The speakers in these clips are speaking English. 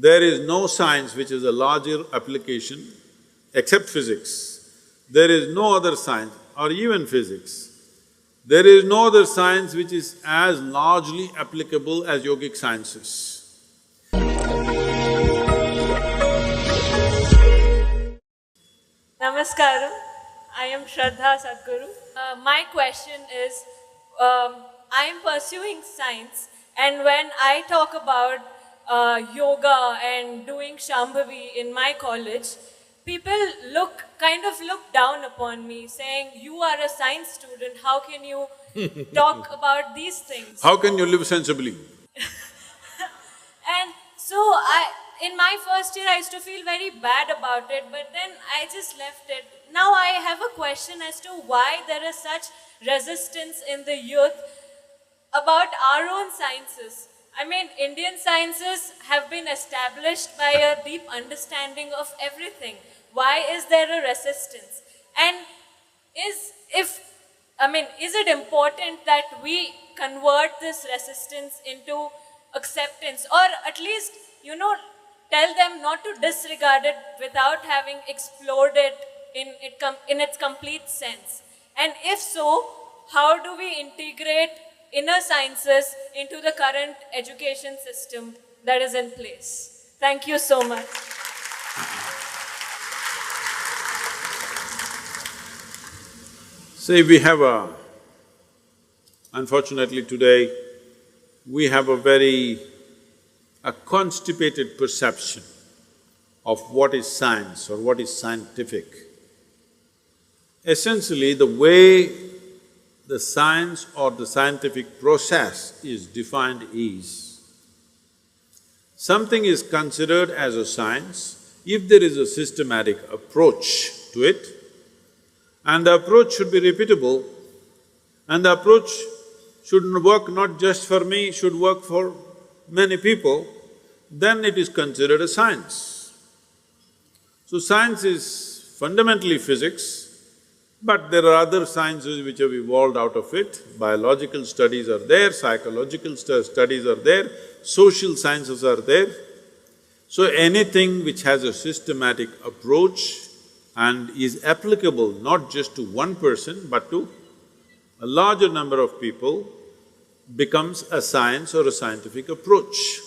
There is no science which is a larger application except physics. There is no other science or even physics. There is no other science which is as largely applicable as yogic sciences. Namaskaram. I am Shraddha Sadhguru. My question is, I am pursuing science, and when I talk about yoga and doing Shambhavi in my college, people kind of look down upon me, saying, "You are a science student, how can you talk about these things?" How can you live sensibly? And so in my first year, I used to feel very bad about it, but then I just left it. Now I have a question as to why there is such resistance in the youth about our own sciences. I mean, Indian sciences have been established by a deep understanding of everything. Why is there a resistance? And is it important that we convert this resistance into acceptance, or at least, tell them not to disregard it without having explored it in its complete sense? And if so, how do we integrate inner sciences into the current education system that is in place? Thank you so much. See, unfortunately today, we have a constipated perception of what is science or what is scientific. Essentially, the way the science or the scientific process is defined is, something is considered as a science if there is a systematic approach to it, and the approach should be repeatable, and the approach should work not just for me, should work for many people, then it is considered a science. So science is fundamentally physics, but there are other sciences which have evolved out of it. Biological studies are there, psychological studies are there, social sciences are there. So anything which has a systematic approach and is applicable not just to one person but to a larger number of people becomes a science or a scientific approach.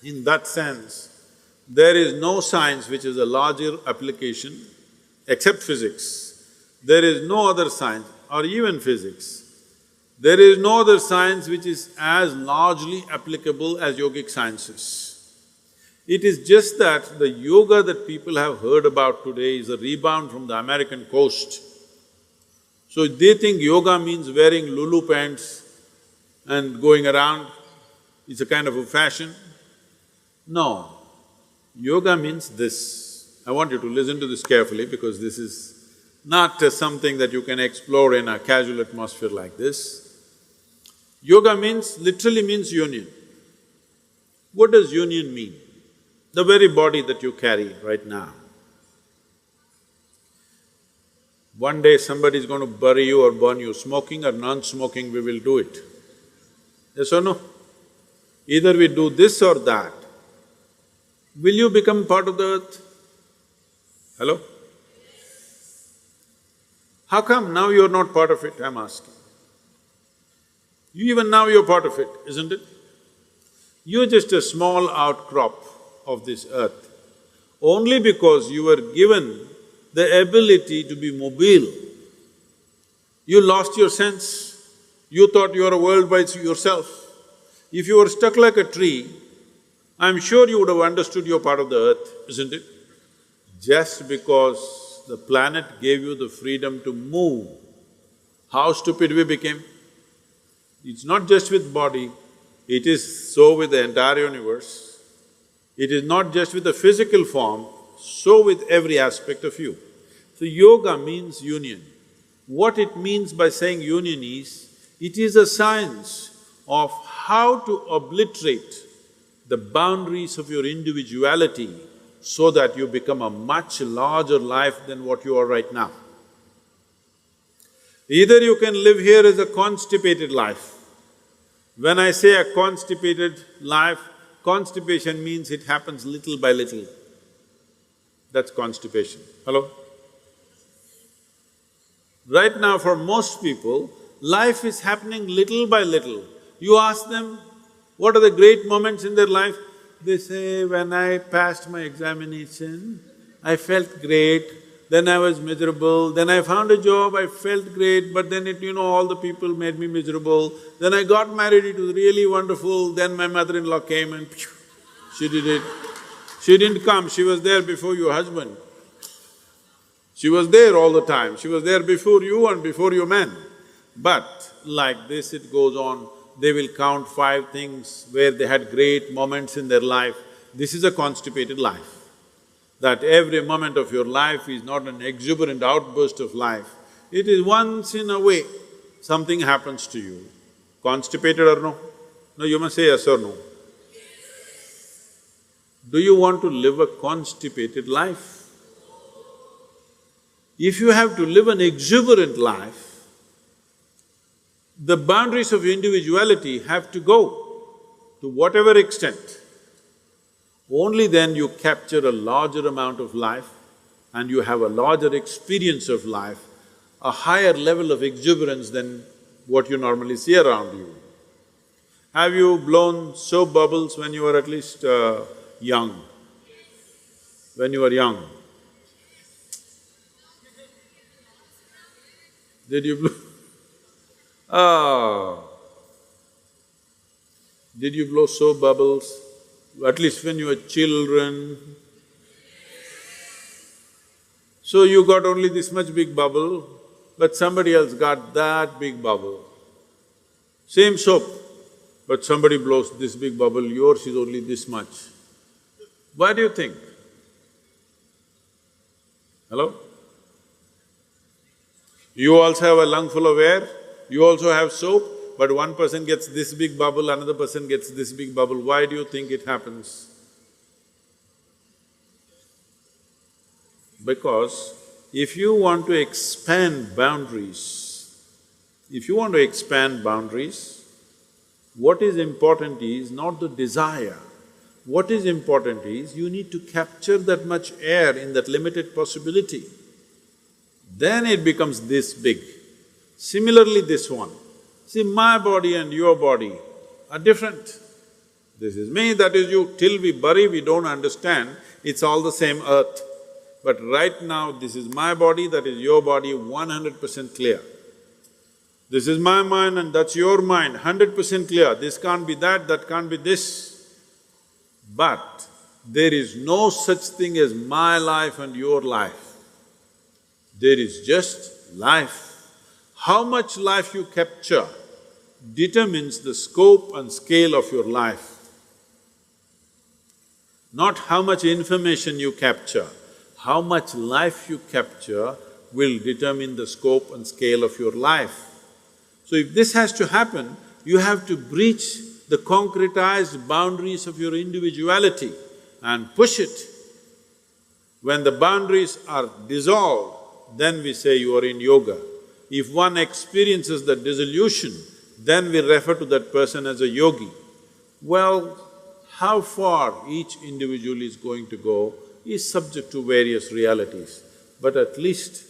In that sense, there is no science which is a larger application except physics. There is no other science or even physics. There is no other science which is as largely applicable as yogic sciences. It is just that the yoga that people have heard about today is a rebound from the American coast. So they think yoga means wearing Lulu pants and going around, it's a kind of a fashion. No, yoga means this. I want you to listen to this carefully because this is not something that you can explore in a casual atmosphere like this. Yoga literally means union. What does union mean? The very body that you carry right now. One day somebody is going to bury you or burn you, smoking or non-smoking, we will do it. Yes or no? Either we do this or that. Will you become part of the earth? Hello? How come now you're not part of it, I'm asking? Even now you're part of it, isn't it? You're just a small outcrop of this earth. Only because you were given the ability to be mobile, you lost your sense. You thought you were a world by yourself. If you were stuck like a tree, I'm sure you would have understood you're part of the earth, isn't it? Just because the planet gave you the freedom to move, how stupid we became. It's not just with body, it is so with the entire universe. It is not just with the physical form, so with every aspect of you. So yoga means union. What it means by saying union is, it is a science of how to obliterate the boundaries of your individuality so that you become a much larger life than what you are right now. Either you can live here as a constipated life. When I say a constipated life, Constipation means it happens little by little. That's constipation. Hello? Right now for most people, life is happening little by little. You ask them, what are the great moments in their life? They say, when I passed my examination, I felt great, then I was miserable, then I found a job, I felt great, but then all the people made me miserable. Then I got married, it was really wonderful, then my mother-in-law came and phew, she did it. She didn't come, she was there before your husband. She was there all the time, she was there before you and before your man. But like this it goes on, they will count 5 things where they had great moments in their life. This is a constipated life. That every moment of your life is not an exuberant outburst of life, it is once in a way something happens to you. Constipated or no? No, you must say yes or no. Do you want to live a constipated life? If you have to live an exuberant life, the boundaries of individuality have to go to whatever extent. Only then you capture a larger amount of life and you have a larger experience of life, a higher level of exuberance than what you normally see around you. Have you blown soap bubbles when you were at least young? When you were young? Did you blow? Did you blow soap bubbles, at least when you were children? So you got only this much big bubble, but somebody else got that big bubble. Same soap, but somebody blows this big bubble, yours is only this much. Why do you think? Hello? You also have a lung full of air, you also have soap, but one person gets this big bubble, another person gets this big bubble. Why do you think it happens? Because if you want to expand boundaries, what is important is not the desire. What is important is you need to capture that much air in that limited possibility. Then it becomes this big. Similarly this one. See, my body and your body are different. This is me, that is you. Till we bury, we don't understand, it's all the same earth. But right now, this is my body, that is your body, 100% clear. This is my mind and that's your mind, 100% clear. This can't be that, that can't be this. But there is no such thing as my life and your life. There is just life. How much life you capture determines the scope and scale of your life. Not how much information you capture, how much life you capture will determine the scope and scale of your life. So if this has to happen, you have to breach the concretized boundaries of your individuality and push it. When the boundaries are dissolved, then we say you are in yoga. If one experiences the dissolution, then we refer to that person as a yogi. Well, how far each individual is going to go is subject to various realities. But at least,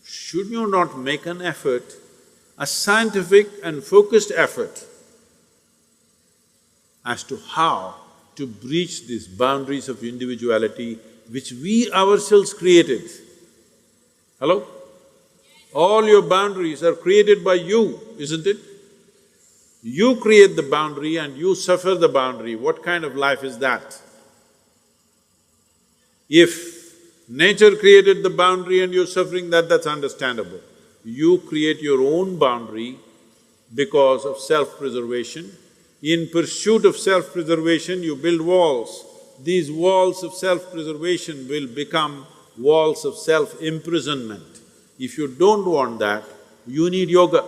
should you not make an effort, a scientific and focused effort as to how to breach these boundaries of individuality which we ourselves created? Hello? All your boundaries are created by you, isn't it? You create the boundary and you suffer the boundary. What kind of life is that? If nature created the boundary and you're suffering that, that's understandable. You create your own boundary because of self-preservation. In pursuit of self-preservation, you build walls. These walls of self-preservation will become walls of self-imprisonment. If you don't want that, you need yoga.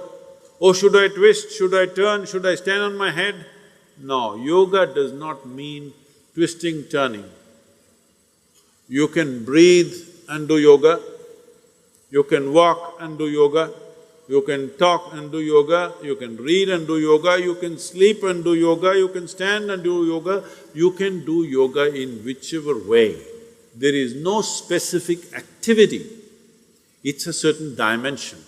Oh, should I twist, should I turn, should I stand on my head? No, yoga does not mean twisting, turning. You can breathe and do yoga, you can walk and do yoga, you can talk and do yoga, you can read and do yoga, you can sleep and do yoga, you can stand and do yoga, you can do yoga in whichever way. There is no specific activity, it's a certain dimension.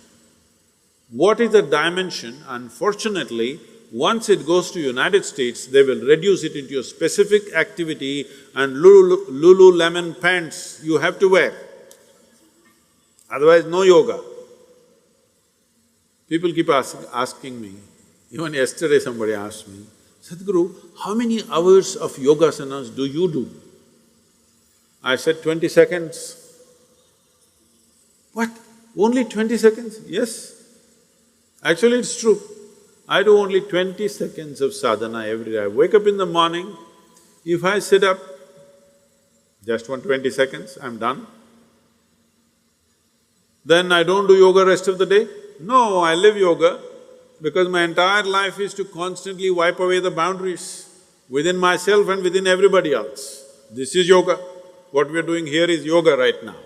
What is the dimension? Unfortunately, once it goes to United States, they will reduce it into a specific activity and Lululemon pants you have to wear. Otherwise, no yoga. People keep asking me, even yesterday somebody asked me, Sadhguru, how many hours of yogasanas do you do? I said, 20 seconds. What? Only 20 seconds? Yes. Actually, it's true. I do only 20 seconds of sadhana every day. I wake up in the morning, if I sit up, just 20 seconds, I'm done. Then I don't do yoga rest of the day. No, I live yoga because my entire life is to constantly wipe away the boundaries within myself and within everybody else. This is yoga. What we're doing here is yoga right now.